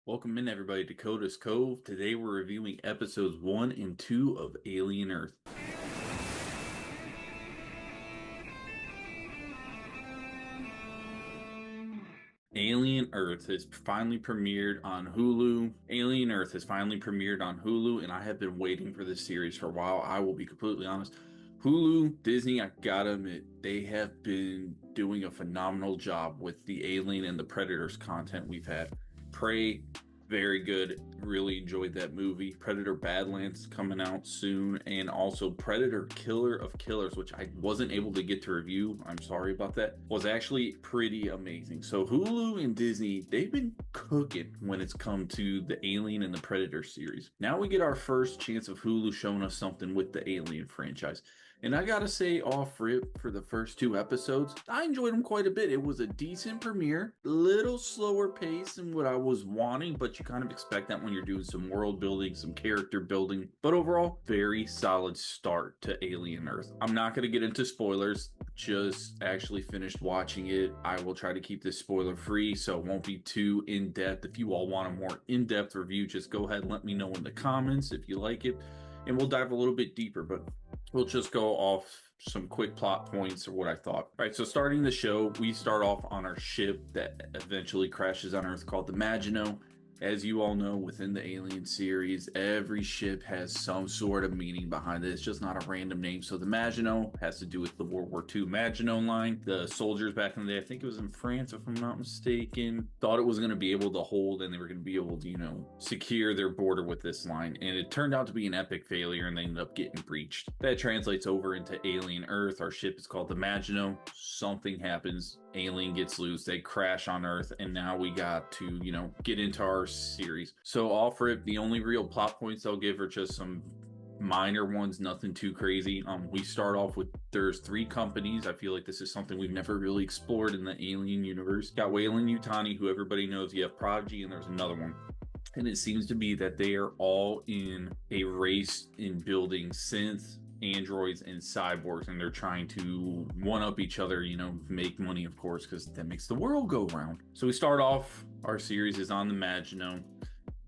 Welcome in, everybody, to Dakota's Cove. Today we're reviewing episodes 1 and 2 of Alien Earth. Alien Earth has finally premiered on Hulu. Alien Earth has finally premiered on Hulu, and I have been waiting for this series for a while. I will be completely honest. Hulu, Disney, I gotta admit, they have been doing a phenomenal job with the Alien and the Predators content we've had. Prey, very good. Really enjoyed that movie. Predator Badlands coming out soon, and also Predator Killer of Killers, which I wasn't able to get to review. I'm sorry about that. Was actually pretty amazing. So Hulu and Disney, they've been cooking when it's come to the Alien and the Predator series. Now we get our first chance of Hulu showing us something with the Alien franchise. And I gotta say, off rip, for the first two episodes, I enjoyed them quite a bit. It was a decent premiere, little slower pace than what I was wanting, but you kind of expect that when you're doing some world building, some character building. But overall, very solid start to Alien Earth. I'm not gonna get into spoilers, just actually finished watching it. I will try to keep this spoiler free, so it won't be too in depth. If you all want a more in depth review, just go ahead and let me know in the comments if you like it, and we'll dive a little bit deeper. But we'll just go off some quick plot points or what I thought. All right, so starting the show, we start off on our ship that eventually crashes on Earth called the Maginot. As you all know, within the Alien series, every ship has some sort of meaning behind it. It's just not a random name. So the Maginot has to do with the World War II Maginot Line. The soldiers back in the day, I think it was in France, if I'm not mistaken, thought it was going to be able to hold and they were going to be able to, secure their border with this line. And it turned out to be an epic failure and they ended up getting breached. That translates over into Alien Earth. Our ship is called the Maginot. Something happens. Alien gets loose, they crash on Earth, and now we got to, get into our series. So off rip, the only real plot points I'll give are just some minor ones, nothing too crazy. We start off with there's three companies. I feel like this is something we've never really explored in the Alien universe. Got Weyland-Yutani, who everybody knows. You have Prodigy, and there's another one. And it seems to be that they are all in a race in building synths, androids, and cyborgs, and they're trying to one up each other, make money, of course, because that makes the world go round. So we start off, our series is on the Maginot.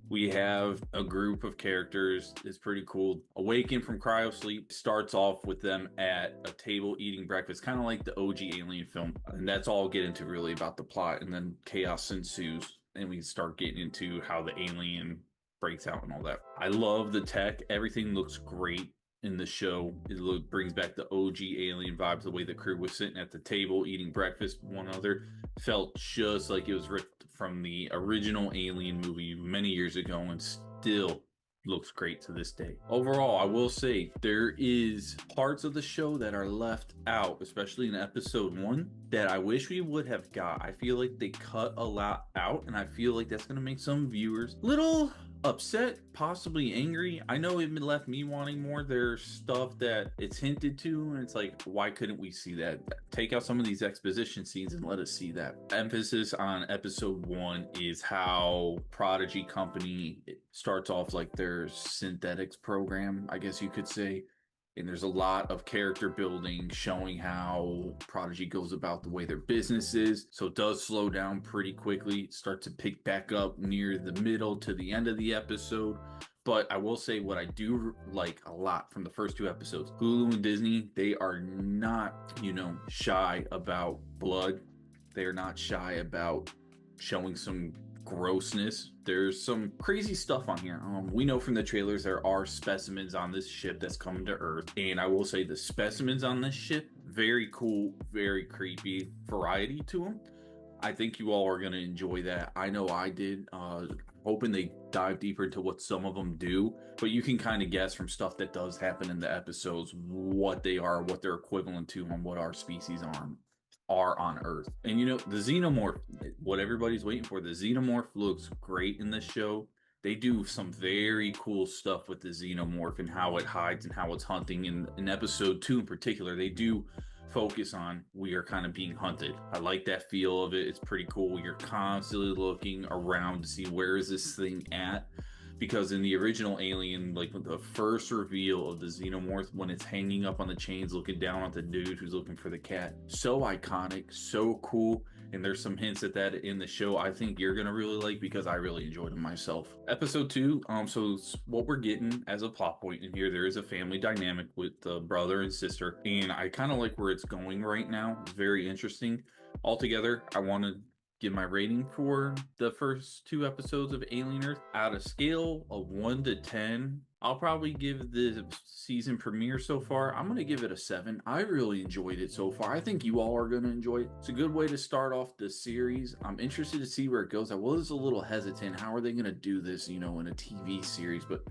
We have a group of characters. It's pretty cool. Awaken from cryosleep starts off with them at a table eating breakfast, kind of like the OG Alien film. And that's all I'll get into really about the plot. And then chaos ensues. And we start getting into how the alien breaks out and all that. I love the tech. Everything looks great in the show. It brings back the OG Alien vibes. The way the crew was sitting at the table eating breakfast, one another, felt just like it was ripped from the original Alien movie many years ago, and still looks great to this day. Overall, I will say there is parts of the show that are left out, especially in episode 1, that I wish we would have got. I feel like they cut a lot out, and I feel like that's going to make some viewers little upset, possibly angry. I know it left me wanting more. There's stuff that it's hinted to, and it's like, why couldn't we see that? Take out some of these exposition scenes and let us see that. Emphasis on episode 1 is how Prodigy Company starts off like their synthetics program, I guess you could say. And there's a lot of character building showing how Prodigy goes about the way their business is. So it does slow down pretty quickly, start to pick back up near the middle to the end of the episode. But I will say what I do like a lot from the first two episodes, Hulu and Disney, they are not, shy about blood. They are not shy about showing some grossness. There's some crazy stuff on here. We know from the trailers there are specimens on this ship that's coming to Earth, and I will say the specimens on this ship, very cool, very creepy variety to them. I think you all are going to enjoy that. I know I did. Hoping they dive deeper into what some of them do, but you can kind of guess from stuff that does happen in the episodes what they are, what they're equivalent to, and what our species are on Earth. And the xenomorph, what everybody's waiting for, the xenomorph looks great in this show. They do some very cool stuff with the xenomorph and how it hides and how it's hunting. In episode 2 in particular, they do focus on we are kind of being hunted. I like that feel of it. It's pretty cool. You're constantly looking around to see where is this thing at. Because in the original Alien, like the first reveal of the xenomorph, when it's hanging up on the chains looking down at the dude who's looking for the cat, so iconic, so cool. and there's some hints at that in the show I think you're gonna really like because I really enjoyed them myself. Episode two, so what we're getting as a plot point in here, there is a family dynamic with the brother and sister, and I kind of like where it's going right now. It's very interesting. Altogether, I want to give my rating for the first two episodes of Alien Earth out of scale of 1 to 10. I'll probably give the season premiere so far, I'm going to give it a 7. I really enjoyed it so far. I think you all are going to enjoy it. It's a good way to start off the series. I'm interested to see where it goes. I was a little hesitant. How are they going to do this, in a TV series? But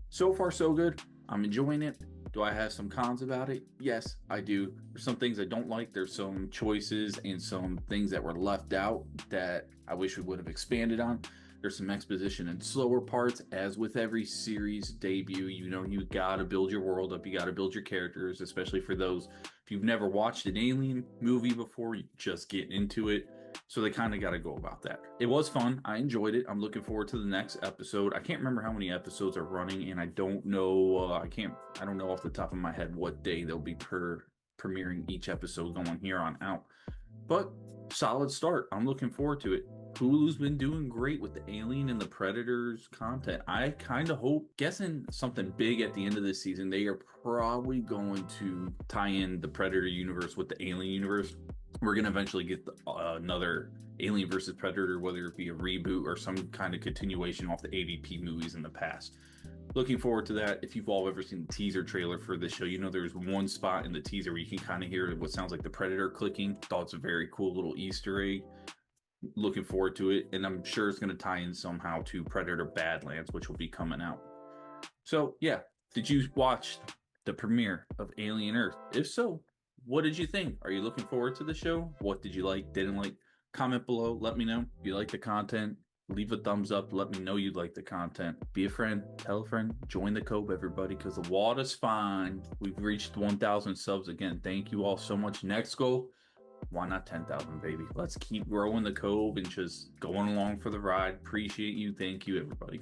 so far, so good. I'm enjoying it. Do I have some cons about it? Yes, I do. There's some things I don't like. There's some choices and some things that were left out that I wish we would have expanded on. There's some exposition and slower parts, as with every series debut. You gotta build your world up. You gotta build your characters, especially for those. If you've never watched an Alien movie before, you just get into it. So they kind of got to go about that. It was fun. I enjoyed it. I'm looking forward to the next episode. I can't remember how many episodes are running, and I don't know. I don't know off the top of my head what day they'll be premiering each episode going here on out. But solid start. I'm looking forward to it. Hulu's been doing great with the Alien and the Predators content. I kind of guessing something big at the end of this season. They are probably going to tie in the Predator universe with the Alien universe. We're going to eventually get another Alien versus Predator, whether it be a reboot or some kind of continuation off the AVP movies in the past. Looking forward to that. If you've all ever seen the teaser trailer for this show, there's one spot in the teaser where you can kind of hear what sounds like the Predator clicking. Thought it's a very cool little Easter egg. Looking forward to it, and I'm sure it's going to tie in somehow to Predator Badlands, which will be coming out. So, yeah, did you watch the premiere of Alien Earth? If so, what did you think? Are you looking forward to the show? What did you like, didn't like? Comment below. Let me know. If you like the content, leave a thumbs up. Let me know you like the content. Be a friend. Tell a friend. Join the Cove, everybody, because the water's fine. We've reached 1,000 subs again. Thank you all so much. Next goal, why not 10,000, baby? Let's keep growing the Cove and just going along for the ride. Appreciate you. Thank you, everybody.